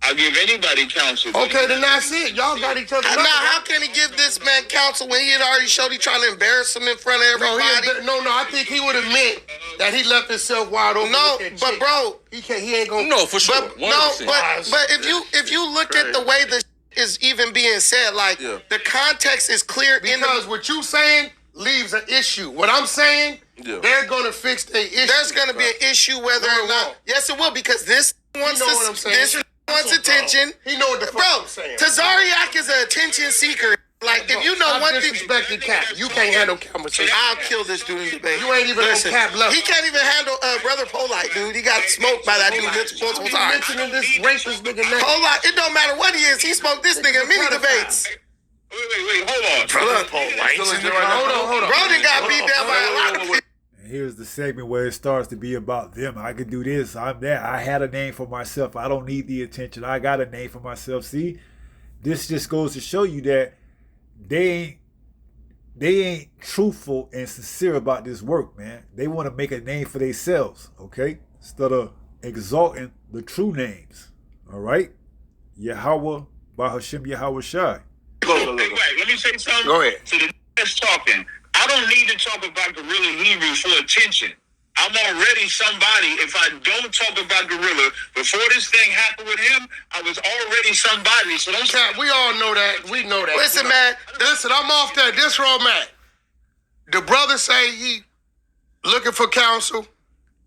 Speaker 5: I'll give anybody counsel.
Speaker 3: Okay, then that's it. Y'all got each other.
Speaker 6: Now, how can he give this man counsel when he had already showed he trying to embarrass him in front of everybody?
Speaker 3: No, I think he would have meant that he left himself wide open.
Speaker 6: No,
Speaker 3: with that
Speaker 6: but
Speaker 3: chick.
Speaker 6: bro,
Speaker 3: he ain't gonna.
Speaker 2: No, for sure.
Speaker 6: but
Speaker 2: 100%.
Speaker 6: if you look at the way this is even being said, like the context is clear
Speaker 3: Because what you saying leaves an issue. What I'm saying, they're gonna fix the issue.
Speaker 6: there's going to be an issue whether
Speaker 3: No,
Speaker 6: or
Speaker 3: it
Speaker 6: not.
Speaker 3: won't.
Speaker 6: Yes, it will, because this wants
Speaker 3: know what I'm saying.
Speaker 6: this wants attention.
Speaker 3: He know what the fuck
Speaker 6: Bro,
Speaker 3: I'm saying.
Speaker 6: Tazaryach is an attention seeker. Like, if you know one thing,
Speaker 3: disrespected Cap. You can't handle conversation.
Speaker 6: I'll kill this dude in debate.
Speaker 3: You ain't even on Cap level.
Speaker 6: He can't even handle Brother Polite, dude. He got smoked by that dude multiple
Speaker 3: You
Speaker 6: times.
Speaker 3: mentioning this racist nigga name.
Speaker 6: Polite, it don't matter what he is. He smoked this nigga in many debates.
Speaker 5: Wait, hold on.
Speaker 3: Hold on.
Speaker 6: Bro done got beat down by a lot of people.
Speaker 1: And here's the segment where it starts to be about them. I can do this. I'm that. I had a name for myself. I don't need the attention. I got a name for myself. See, this just goes to show you that they ain't truthful and sincere about this work, man. They want to make a name for themselves, okay? Instead of exalting the true names, all right? Yahweh, Bahashem, Yahweh Shai.
Speaker 5: Wait, let me say something.
Speaker 3: Go ahead.
Speaker 5: To the that's talking, I don't need to talk about Guerrilla Hebrew for attention. I'm already somebody. If I don't talk about Guerrilla, before this thing happened with him, I was already somebody. So don't
Speaker 3: Cap, we all know that. We know that.
Speaker 6: Listen, man.
Speaker 3: Listen, I'm off that. This wrong man. The brother say he looking for counsel.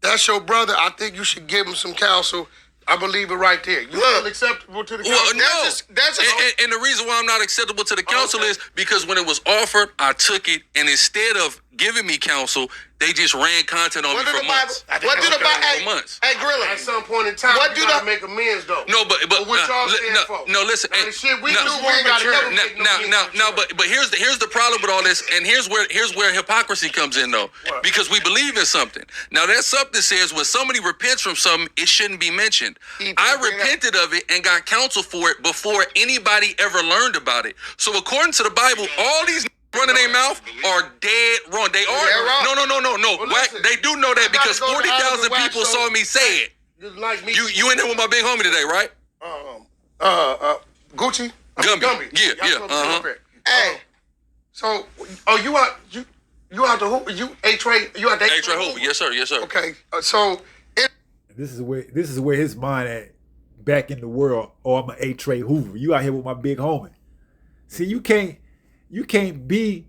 Speaker 3: That's your brother. I think you should give him some counsel. I believe it right there. You feel acceptable to the counsel?
Speaker 2: Well, no.
Speaker 6: That's just
Speaker 2: And the reason why I'm not acceptable to the council is because when it was offered, I took it, and instead of giving me counsel, They just ran content on me for months.
Speaker 6: What do the Bible?
Speaker 2: For months.
Speaker 6: Hey, Gorilla.
Speaker 3: At some point in time,
Speaker 6: What
Speaker 3: you
Speaker 6: do
Speaker 3: gotta
Speaker 6: the-
Speaker 3: make amends though.
Speaker 2: No, but
Speaker 3: what y'all saying for?
Speaker 2: no, listen.
Speaker 3: Now, the shit we
Speaker 2: no,
Speaker 3: do, we ain't gotta never make no amends.
Speaker 2: now, but here's the problem with all this, and here's where hypocrisy comes in though,
Speaker 3: What?
Speaker 2: because we believe in something. Now that something says when somebody repents from something, it shouldn't be mentioned. I repented of it and got counsel for it before anybody ever learned about it. So according to the Bible, all these running their mouth are dead wrong. They are.
Speaker 6: They're wrong.
Speaker 2: No.
Speaker 3: Well,
Speaker 2: Whack,
Speaker 3: listen,
Speaker 2: they do know that
Speaker 3: I gotta
Speaker 2: because
Speaker 3: go to
Speaker 2: 40,000
Speaker 3: Whack
Speaker 2: people
Speaker 3: show.
Speaker 2: saw me say it.
Speaker 3: Just like me.
Speaker 2: You in there with my big homie today, right?
Speaker 3: Gucci.
Speaker 2: Gumby. Yeah,
Speaker 3: Y'all
Speaker 2: yeah,
Speaker 3: come to
Speaker 2: uh-huh.
Speaker 3: up here.
Speaker 6: Hey.
Speaker 3: So, you out the hoop? You A-Trey? You out the
Speaker 2: Hey, Trey Hoover. Yes, sir.
Speaker 3: Okay. So
Speaker 1: This is where his mind at back in the world. Oh, I'm an A-Trey Hoover. You out here with my big homie. See, you can't be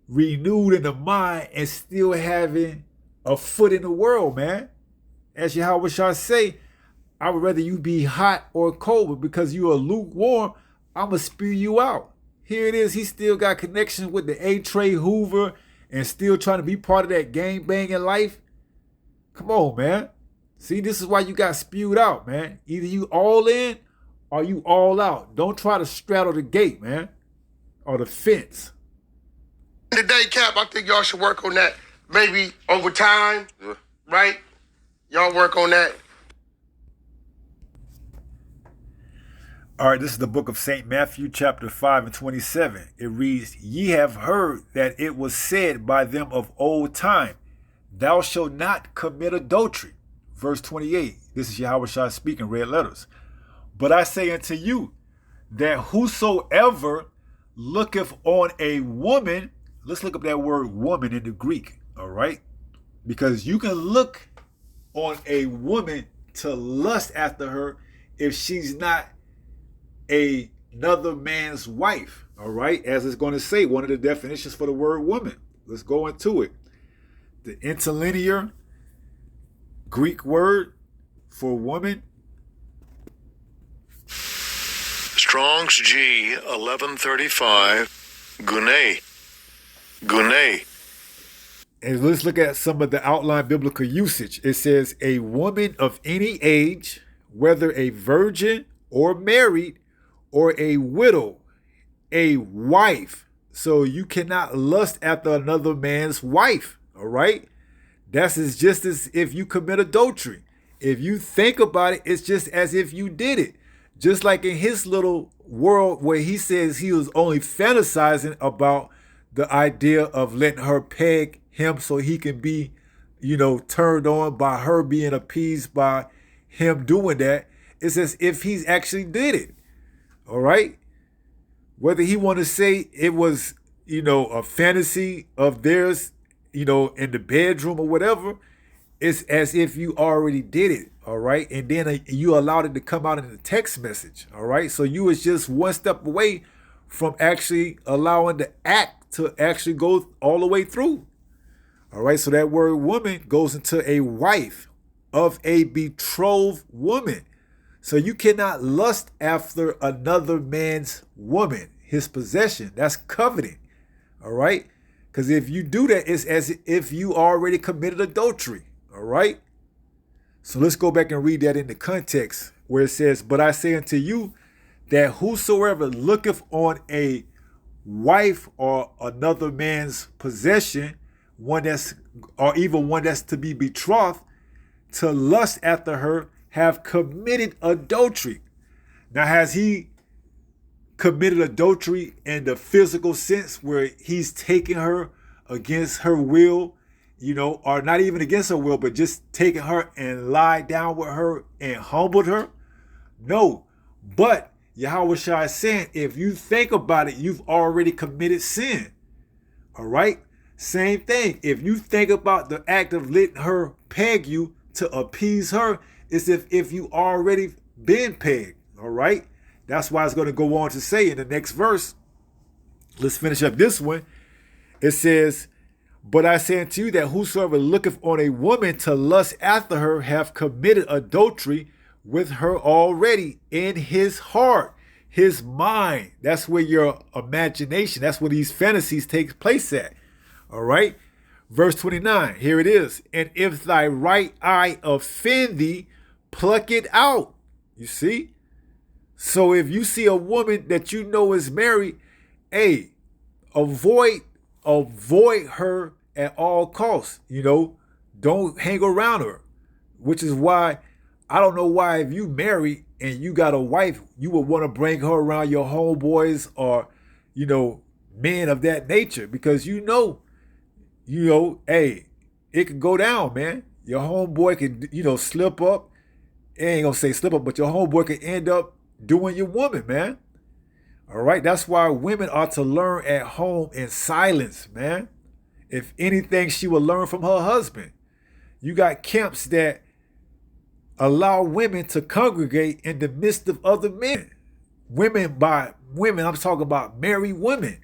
Speaker 1: renewed in the mind and still having a foot in the world, man. As Yahweh Shah say, I would rather you be hot or cold, but because you are lukewarm, I'ma spew you out. Here it is. He still got connections with the A-Trey Hoover and still trying to be part of that gang banging life. Come on, man. See, this is why you got spewed out, man. Either you all in or you all out. Don't try to straddle the gate, man, or the fence.
Speaker 3: today, Cap, I think y'all should work on that. Maybe over time, right? Y'all work on that.
Speaker 1: All right, this is the book of St. Matthew, chapter 5 and 27. It reads, Ye have heard that it was said by them of old time, Thou shalt not commit adultery. Verse 28. This is Yahweh Shah speaking, red letters. But I say unto you, that whosoever looketh on a woman, let's look up that word woman in the Greek, all right? Because you can look on a woman to lust after her if she's not another man's wife, all right? As it's going to say, one of the definitions for the word woman. Let's go into it. The interlinear Greek word for woman.
Speaker 7: Strong's G 1135, Gune.
Speaker 1: And let's look at some of the outline biblical usage. It says a woman of any age, whether a virgin or married, or a widow, a wife. So you cannot lust after another man's wife, all right? That's just as if you commit adultery. If you think about it, it's just as if you did it. Just like in his little world where he says he was only fantasizing about the idea of letting her peg him so he can be, turned on by her being appeased by him doing that. It's as if he's actually did it. All right? Whether he want to say it was, a fantasy of theirs, in the bedroom or whatever, it's as if you already did it. All right? And then you allowed it to come out in the text message. All right? So you was just one step away from actually allowing the act to actually go all the way through. All right? So that word woman goes into a wife of a betrothed woman. So you cannot lust after another man's woman, his possession. That's coveting. All right? Because if you do that, it's as if you already committed adultery. All right? So let's go back and read that in the context where it says, But I say unto you that whosoever looketh on a wife or another man's possession, or even one that's to be betrothed, to lust after her, have committed adultery. Now, has he committed adultery in the physical sense where he's taking her against her will, or not even against her will, but just taking her and lied down with her and humbled her? No. But Yahweh Shah is saying, if you think about it, you've already committed sin. All right? Same thing. If you think about the act of letting her peg you to appease her, it's if you already been pegged. All right? That's why it's going to go on to say in the next verse. Let's finish up this one. It says, But I say unto you that whosoever looketh on a woman to lust after her hath committed adultery with her already in his heart, his mind. That's where your imagination, that's where these fantasies take place at. All right? Verse 29, here it is. And if thy right eye offend thee, pluck it out. You see? So if you see a woman that you know is married, hey, avoid her at all costs. Don't hang around her. Which is why, I don't know why if you married and you got a wife, you would want to bring her around your homeboys or, men of that nature. Because hey, it could go down, man. Your homeboy could, slip up. I ain't gonna say slip up, but your homeboy could end up doing your woman, man. All right, that's why women are to learn at home in silence, man. If anything, she will learn from her husband. You got camps that allow women to congregate in the midst of other men. Women, I'm talking about married women.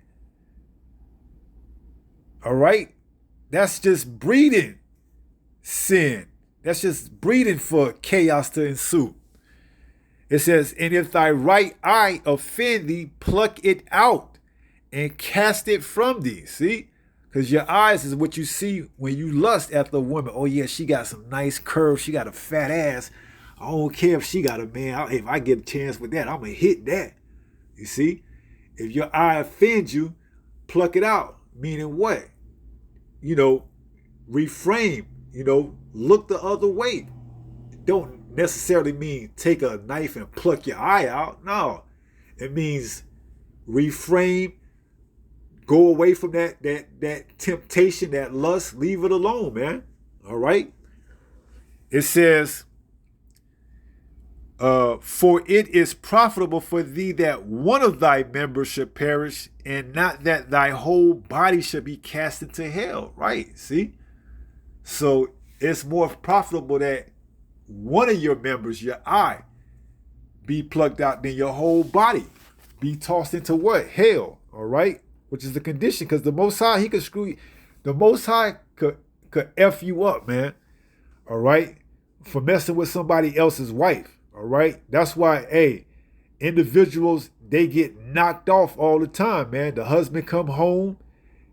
Speaker 1: All right? That's just breeding sin. That's just breeding for chaos to ensue. It says, and if thy right eye offend thee, pluck it out and cast it from thee. See? Because your eyes is what you see when you lust after a woman. Oh, yeah, she got some nice curves. She got a fat ass. I don't care if she got a man. If I get a chance with that, I'm going to hit that. You see? If your eye offends you, pluck it out. Meaning what? Reframe. Look the other way. Don't necessarily mean take a knife and pluck your eye out. No. It means reframe. Go away from that temptation, that lust. Leave it alone, man. All right? It says, for it is profitable for thee that one of thy members should perish, and not that thy whole body should be cast into hell. Right? See? So it's more profitable that one of your members, your eye, be plucked out than your whole body be tossed into what? Hell. All right? Which is the condition, because the Most High, he could screw you. The Most High could F you up, man. All right? For messing with somebody else's wife. All right? That's why, individuals, they get knocked off all the time, man. The husband come home,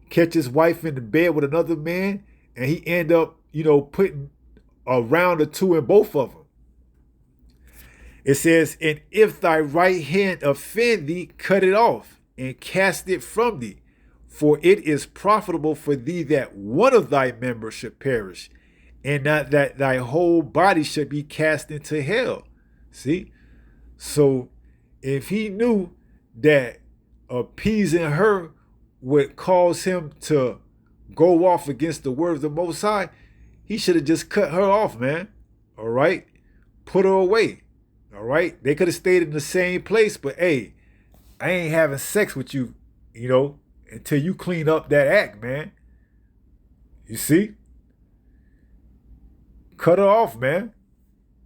Speaker 1: catch his wife in the bed with another man, and he end up, putting a round or two in both of them. It says, and if thy right hand offend thee, cut it off and cast it from thee. For it is profitable for thee that one of thy members should perish, and not that thy whole body should be cast into hell. See? So if he knew that appeasing her would cause him to go off against the word of the Most High, he should have just cut her off, man. All right? Put her away. All right? They could have stayed in the same place, but hey, I ain't having sex with you, until you clean up that act, man. You see? Cut her off, man.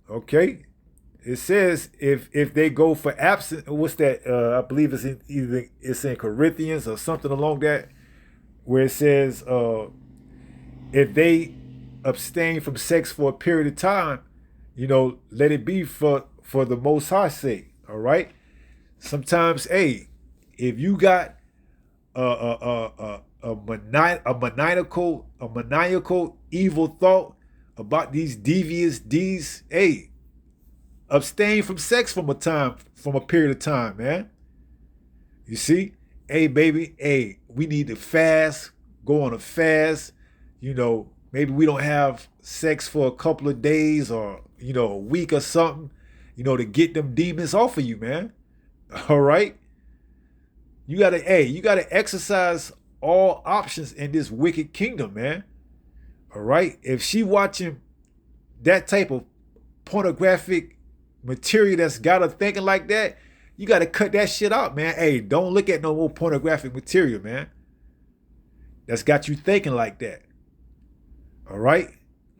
Speaker 1: Okay? It says if they go for absent, what's that? I believe it's in Corinthians or something along that, where it says if they abstain from sex for a period of time, let it be for the Most High sake. All right? Sometimes, if you got a maniacal evil thought about these devious deeds, abstain from sex from a period of time, man. You see? Hey, baby, we need to fast, go on a fast. Maybe we don't have sex for a couple of days or, a week or something, to get them demons off of you, man. All right? You gotta exercise all options in this wicked kingdom, man. All right? If she watching that type of pornographic material that's got her thinking like that, you gotta cut that shit out, man. Hey, don't look at no more pornographic material, man. That's got you thinking like that. All right?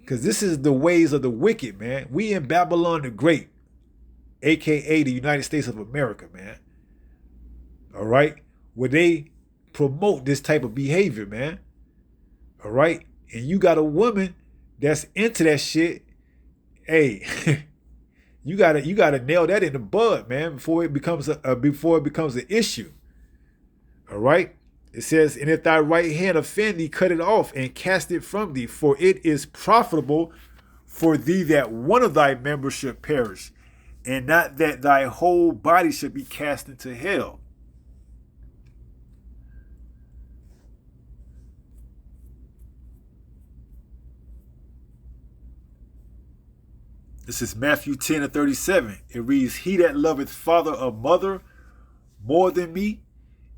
Speaker 1: Because this is the ways of the wicked, man. We in Babylon the Great, a.k.a. the United States of America, man. All right? Where they promote this type of behavior, man. All right? And you got a woman that's into that shit. Hey, you gotta nail that in the bud, man, before it becomes an issue. All right? It says, and if thy right hand offend thee, cut it off and cast it from thee, for it is profitable for thee that one of thy members should perish, and not that thy whole body should be cast into hell. This is Matthew 10 and 37. It reads, he that loveth father or mother more than me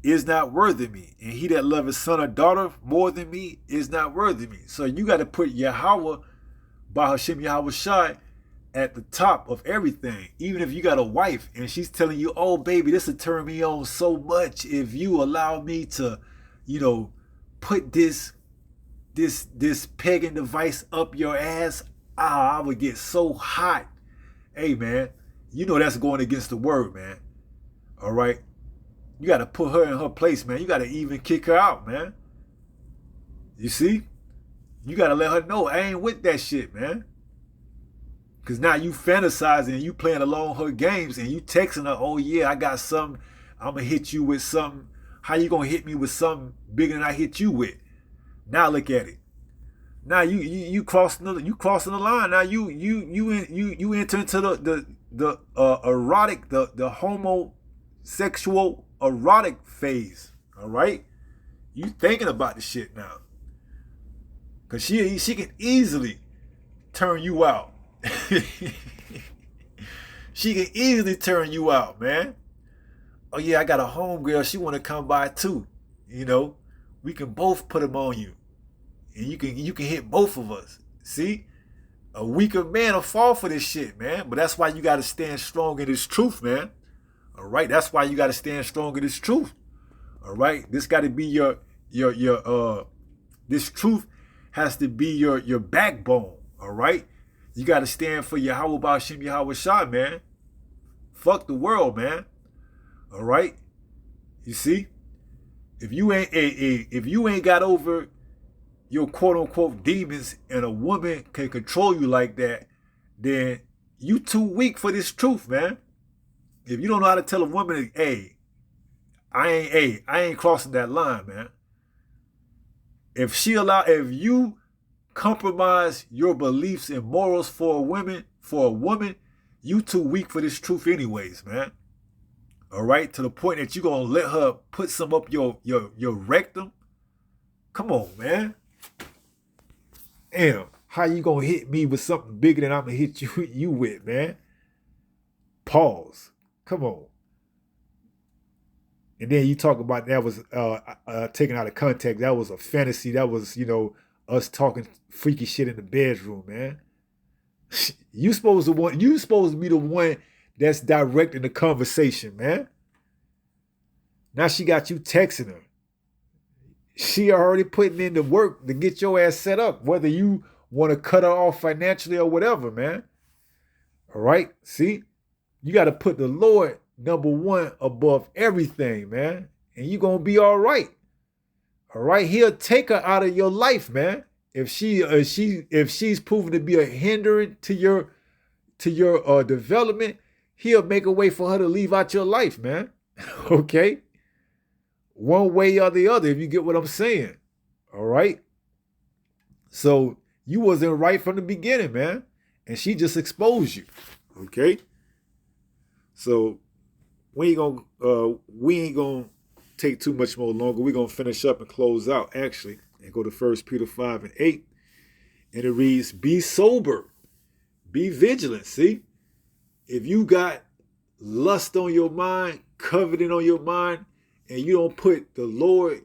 Speaker 1: is not worthy of me. And he that loveth son or daughter more than me is not worthy of me. So you got to put Yahweh, Bahashem Yahweh Shai, at the top of everything. Even if you got a wife and she's telling you, oh baby, this will turn me on so much if you allow me to, put this pegging device up your ass. I would get so hot. Hey man, that's going against the word, man. All right. You got to put her in her place, man. You got to even kick her out, man. You see? You got to let her know I ain't with that shit, man. Because now you fantasizing and you playing along her games and you texting her, oh yeah, I got something. I'm going to hit you with something. How you going to hit me with something bigger than I hit you with? Now look at it. Now you crossing the line. Now you enter into the erotic, the homosexual erotic phase. All right, you thinking about the shit now, cause she can easily turn you out. She can easily turn you out, man. Oh yeah, I got a homegirl. She want to come by too. We can both put them on you, and you can hit both of us. See, a weaker man will fall for this shit, man. But that's why you got to stand strong in this truth, man. All right, that's why you got to stand strong in this truth. All right, this got to be your this truth has to be your backbone. All right, you got to stand for Yahweh Ba'ashem Yahweh Shai, man. Fuck the world, man. All right, you see, if you ain't got over your quote unquote demons and a woman can control you like that, then you too weak for this truth, man. If you don't know how to tell a woman, hey, I ain't crossing that line, man. If you compromise your beliefs and morals for a woman, you too weak for this truth anyways, man. All right, to the point that you gonna let her put some up your rectum. Come on, man. Damn, how you gonna hit me with something bigger than I'm gonna hit you with, man? Pause. Come on. And then you talk about that was taken out of context. That was a fantasy. That was, us talking freaky shit in the bedroom, man. You supposed to be the one that's directing the conversation, man. Now she got you texting her. She already putting in the work to get your ass set up, whether you want to cut her off financially or whatever, man. All right? See? You got to put the Lord number one above everything, man. And you're going to be all right. All right? He'll take her out of your life, man. If she's proven to be a hindrance to your development, he'll make a way for her to leave out your life, man. Okay? One way or the other, if you get what I'm saying. All right? So you wasn't right from the beginning, man. And she just exposed you. Okay? So we ain't gonna take too much more longer. We're gonna finish up and close out, actually, and go to 1 Peter 5 and 8. And it reads, be sober, be vigilant. See? If you got lust on your mind, coveting on your mind, and you don't put the Lord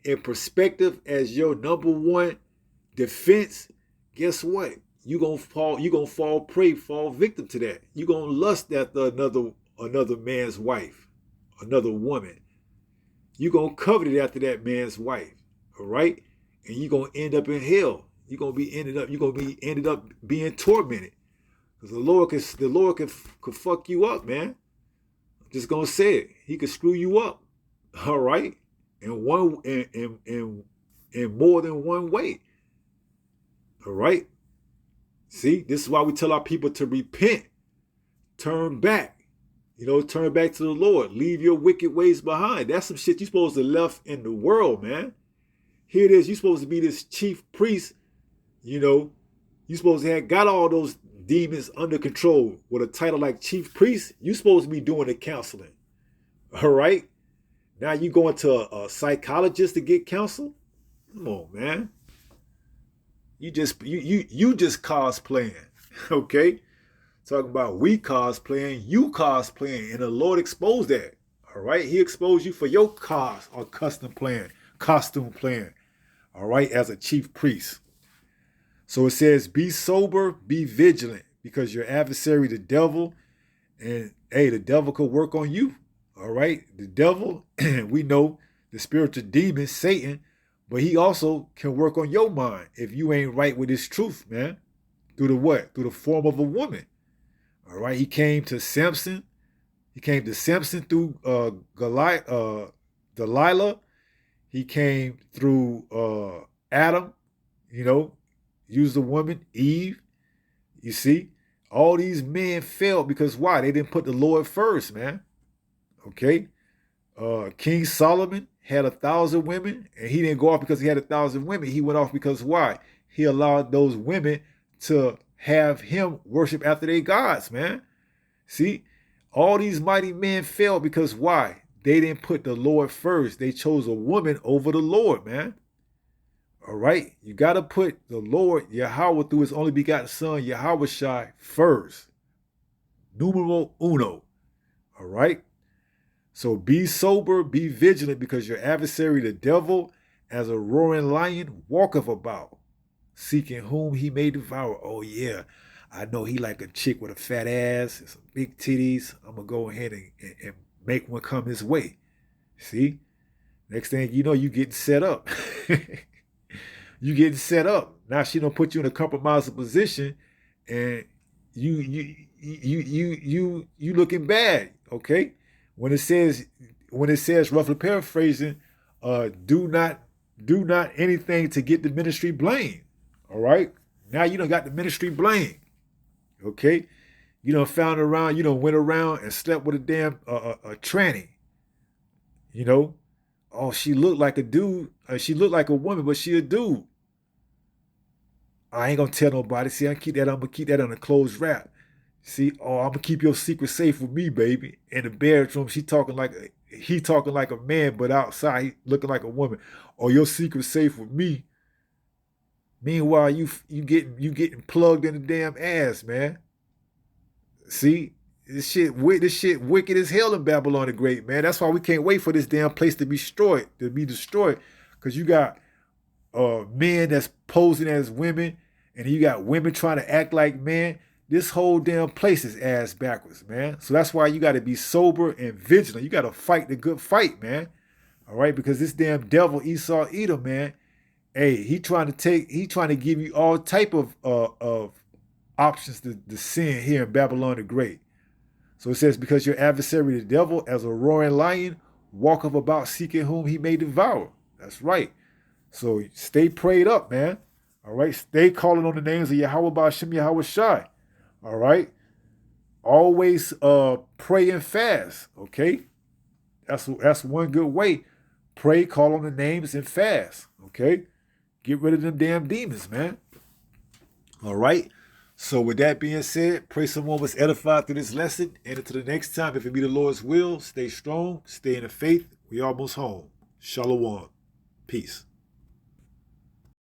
Speaker 1: in perspective as your number one defense, guess what? You're gonna fall victim to that. You're gonna lust after another man's wife, another woman. You're gonna covet it after that man's wife. All right? And you're gonna end up in hell. You're gonna be ended up being tormented. Because the Lord could fuck you up, man. I'm just gonna say it. He could screw you up. All right? In more than one way. All right? See, this is why we tell our people to repent, turn back. You know, turn back to the Lord. Leave your wicked ways behind. That's some shit you supposed to left in the world, man. Here it is. You supposed to be this chief priest. You know, you supposed to have got all those demons under control with a title like chief priest. You supposed to be doing the counseling. All right. Now you going to a psychologist to get counsel? Come on, man. You just cosplaying. Okay. Talking about we cosplaying, you cosplaying, and the Lord exposed that. All right, He exposed you for your costume playing. All right, as a chief priest. So it says, be sober, be vigilant, because your adversary, the devil, and hey, the devil could work on you. All right, the devil, we know the spiritual demon, Satan, but he also can work on your mind if you ain't right with his truth, man. Through the what? Through the form of a woman. All right, he came to Samson. He came to Samson through Delilah. He came through Adam, you know, used a woman, Eve. You see, all these men failed because why? They didn't put the Lord first, man. Okay. King Solomon had 1,000 women, and he didn't go off because he had 1,000 women. He went off because why? He allowed those women to have him worship after their gods, man. See, all these mighty men failed because why? They didn't put the Lord first. They chose a woman over the Lord, man. All right, you got to put the Lord, Yahweh, through his only begotten son, Yahweh first. Numero uno. All right. So be sober, be vigilant, because your adversary, the devil, as a roaring lion, walketh about, seeking whom he may devour. Oh, yeah, I know he like a chick with a fat ass and some big titties. I'm going to go ahead and make one come his way. See? Next thing you know, you getting set up. You getting set up. Now she don't put you in a compromising position, and you looking bad, okay? When it says, roughly paraphrasing, do not anything to get the ministry blamed. All right? Now you done got the ministry blamed. Okay? You done found around, you done went around and slept with a damn a tranny. You know? Oh, she looked like a dude. She looked like a woman, but she a dude. I ain't gonna tell nobody. See, I'm gonna keep that on a closed wrap. See, oh, I'm gonna keep your secret safe with me, baby. In the bedroom, he talking like a man, but outside he looking like a woman. Oh, your secret safe with me. Meanwhile, you getting plugged in the damn ass, man. See, this shit wicked as hell in Babylon the Great, man. That's why we can't wait for this damn place to be destroyed, because you got men that's posing as women, and you got women trying to act like men. This whole damn place is ass backwards, man. So that's why you got to be sober and vigilant. You got to fight the good fight, man. All right, because this damn devil Esau Edom, man. Hey, he trying to give you all type of options to sin here in Babylon the Great. So it says, because your adversary, the devil, as a roaring lion, walketh about seeking whom he may devour. That's right. So stay prayed up, man. All right. Stay calling on the names of Yahweh Ba'ashem Yahweh Shai. All right. Always pray and fast. Okay. That's one good way. Pray, call on the names, and fast. Okay. Get rid of them damn demons, man. All right. So with that being said, pray someone was edified through this lesson. And until the next time, if it be the Lord's will, stay strong, stay in the faith. We almost home. Shalom. Peace.